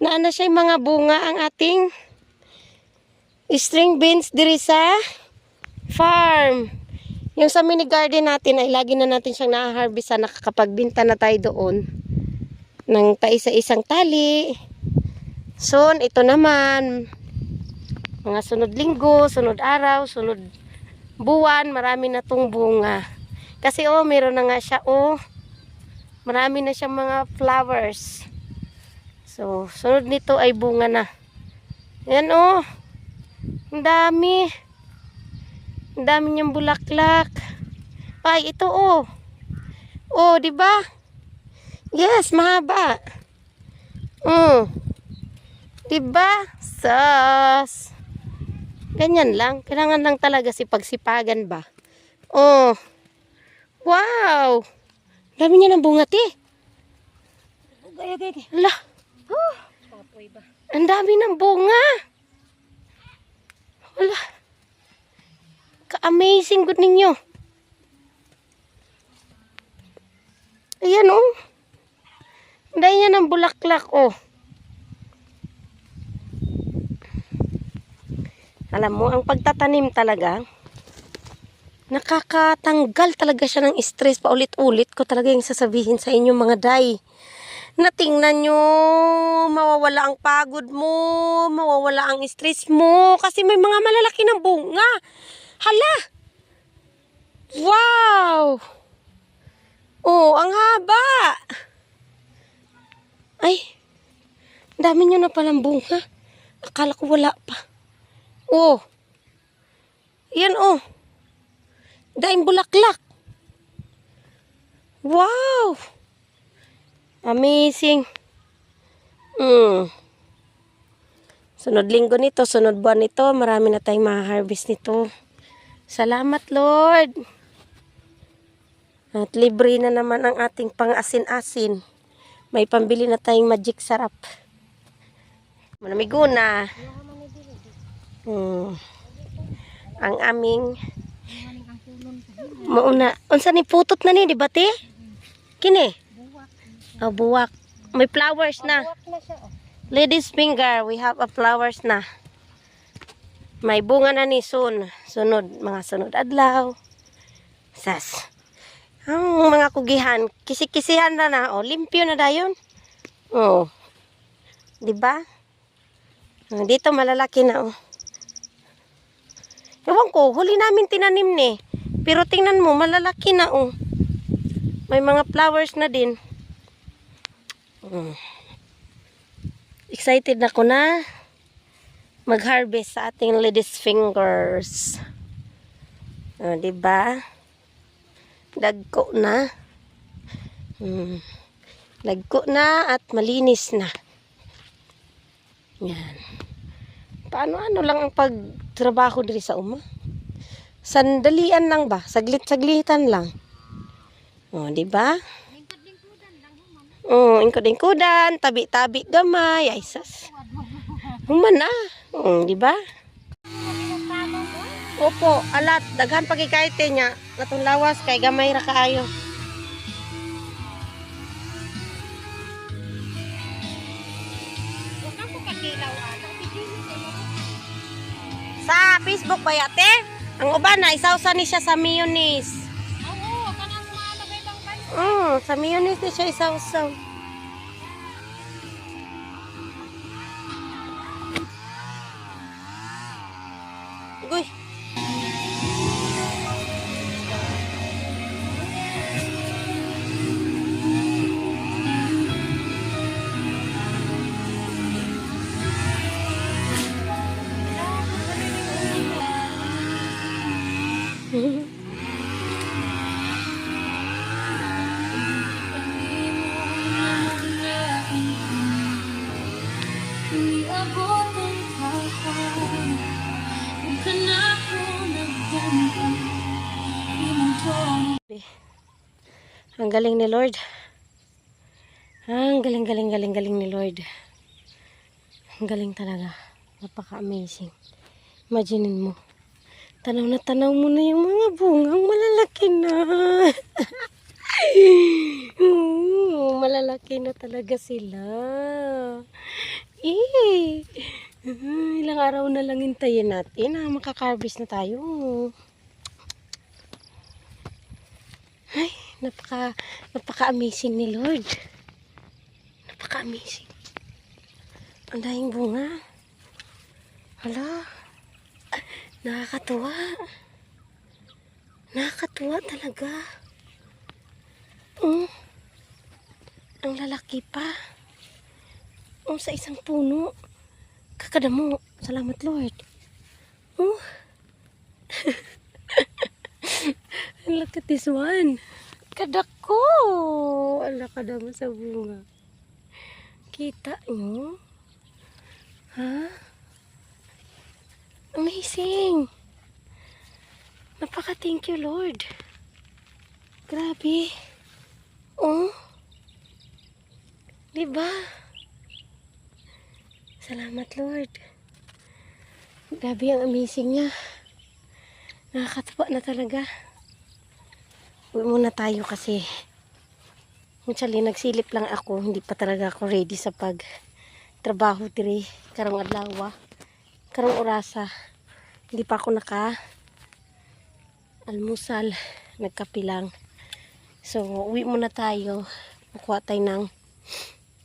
Naana siya yung mga bunga ang ating string beans diri sa farm. Yung sa mini garden natin ay lagi na natin siyang na-harvest, nakakapagbinta na tayo doon ng taisa-isang tali. Soon, ito naman, mga sunod linggo, sunod araw, sunod buwan, marami na tong bunga. Kasi meron na nga siya, marami na siyang mga flowers. So, sunod nito ay bunga na. Yan ang dami. Ang dami niyang bulaklak. Ay, ito di ba? Yes, mahaba. Di ba? Sas. Ganyan lang. Kailangan lang talaga sipag-sipagan ba? Wow. Dami niya ng bunga, te. Hala. Ang dami ng bunga. Wala. Ka-amazing good ninyo. Ayan dahil niya ng bulaklak Alam mo, ang pagtatanim talaga, nakakatanggal talaga siya ng stress. Paulit-ulit ko talaga yung sasabihin sa inyo mga day. Na tingnan nyo, mawawala ang pagod mo, mawawala ang stress mo, kasi may mga malalaki ng bunga. Hala! Wow! Ang haba! Ay, dami nyo na palang bunga. Akala ko wala pa. Yan daing bulaklak. Wow! Amazing. Sunod linggo nito, sunod buwan nito, marami na tayong ma-harvest nito. Salamat, Lord. At libre na naman ang ating pang-asin-asin. May pambili na tayong magic sarap. Manamigo na. Ang aming mauna. Unsa ni putot na ni, di ba, te? Kini? Buwak. May flowers na. Lady's finger, we have a flowers na. May bunga na ni soon. Mga sunod adlaw. Sas. Ang mga kugihan, kisik-kisihan na. Limpyo na dayon. Di ba? Dito malalaki na. Ewan ko, huli namin tinanim ni. Pero tingnan mo, malalaki na May mga flowers na din. Excited na ko na mag-harvest sa ating lady's fingers. Diba? Dagko na. Dagko na at malinis na. Yan. Paano lang ang pagtrabaho diri sa Sandalian lang ba? Saglit-saglitan lang. Diba? Ingkod-ingkodan, tabi-tabi gamay, ay sas. Human na. Diba? Opo, alat, daghan pagikaite niya. Natong lawas kay gamay ra kaayo. Sa Facebook ba yate? Ang uban na isawsa ni siya sa mayonnaise. Kanang mga ibang bansa. Sa mayonnaise ni siya isawsaw. Uy. Ang galing ni Lord. Ang galing ni Lord. Ang galing talaga. Napaka-amazing. Imaginin mo. Tanaw na tanaw mo na yung mga bungang malalaki na. Malalaki na talaga sila. Eh, ilang araw na lang hintayin natin na makakarbis na tayo. Ay, napaka-amazing ni Lord. Napaka-amazing. Ang daming bunga. Hala, nakakatuwa. Nakakatuwa talaga. Ang lalaki pa. Sa isang puno. Kakadamo. Salamat, Lord. Look at this one. Kadako. Ala, kadamo sa bunga. Kita nyo? Ha? Amazing. Napaka-thank you, Lord. Grabe. Diba? Salamat, Lord. Grabe ang amazing niya. Nakakatuwa na talaga. Uwi muna tayo kasi actually nagsilip lang ako. Hindi pa talaga ako ready sa pag-trabaho diri. Karong adlaw. Karong orasa. Hindi pa ako almusal. Nagkape lang. So, uwi muna tayo. Makuha tayo ng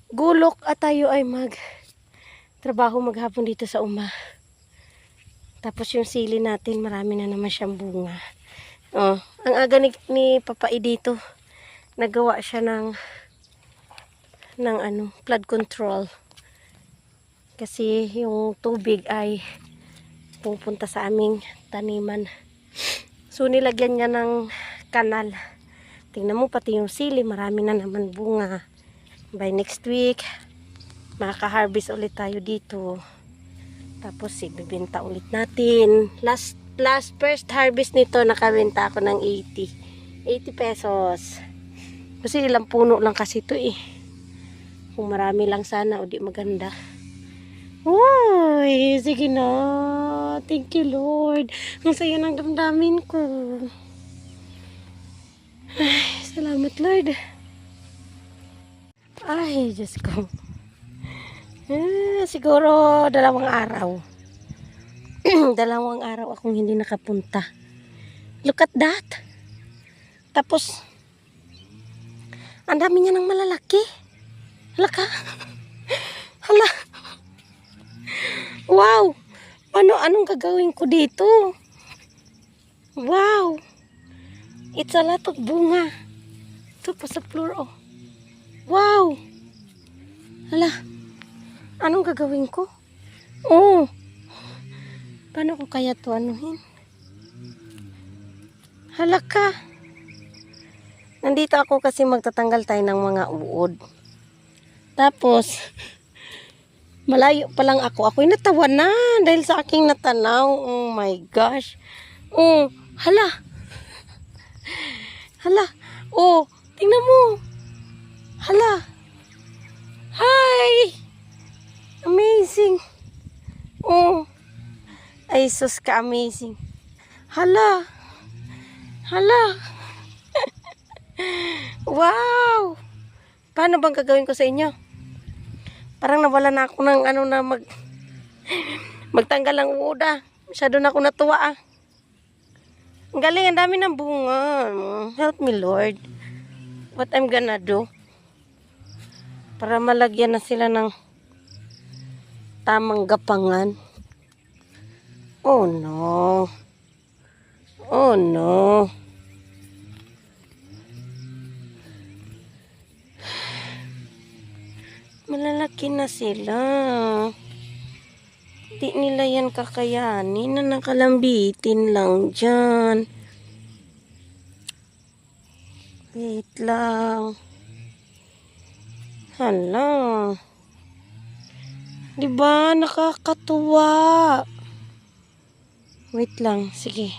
gulok at tayo ay trabaho maghapon dito sa uma. Tapos yung sili natin, marami na naman siyang bunga. Ang aga ni Papa I dito, nagawa siya ng flood control. Kasi yung tubig ay pupunta sa aming taniman. So nilagyan niya ng kanal. Tingnan mo, pati yung sili, marami na naman bunga. By next week, makaka-harvest ulit tayo dito. Tapos ibibenta ulit natin. First harvest nito, nakabenta ako ng 80 pesos. Kasi ilang puno lang kasi ito eh. Kung marami lang sana, o di maganda. Uy, sige na. Thank you, Lord. Ang saya ng damdamin ko. Ay, salamat, Lord. Ay, Diyos ko. Siguro 2 araw. 2 araw akong hindi nakapunta. Look at that. Tapos, ang dami niya ng malalaki. Hala ka. Hala. Wow. Anong gagawin ko dito? Wow. It's a lot of bunga. Ito pa sa floor, oh. Wow. Hala. Anong gagawin ko? Paano ko kaya to anuhin? Hala ka. Nandito ako kasi magtatanggal tayo ng mga uod. Tapos, malayo pa lang ako. Ako'y natawa na dahil sa aking natanaw. Oh my gosh. Hala. Hala. Tingnan mo. Hala. Hi. Amazing. Ay, sus ka amazing. Hala. Hala. Wow. Paano bang gagawin ko sa inyo? Parang nawala na ako ng magtanggal ng uda. Masyado na ako natuwa. Ang galing, ang dami ng bunga. Help me, Lord. What I'm gonna do? Para malagyan na sila ng tamang gapangan. Oh no. Oh no. Malalaki na sila. Di nila yan kakayanin na nakalambitin lang dyan. Wait lang. Hala. Diba? Nakakatuwa. Wait lang. Sige.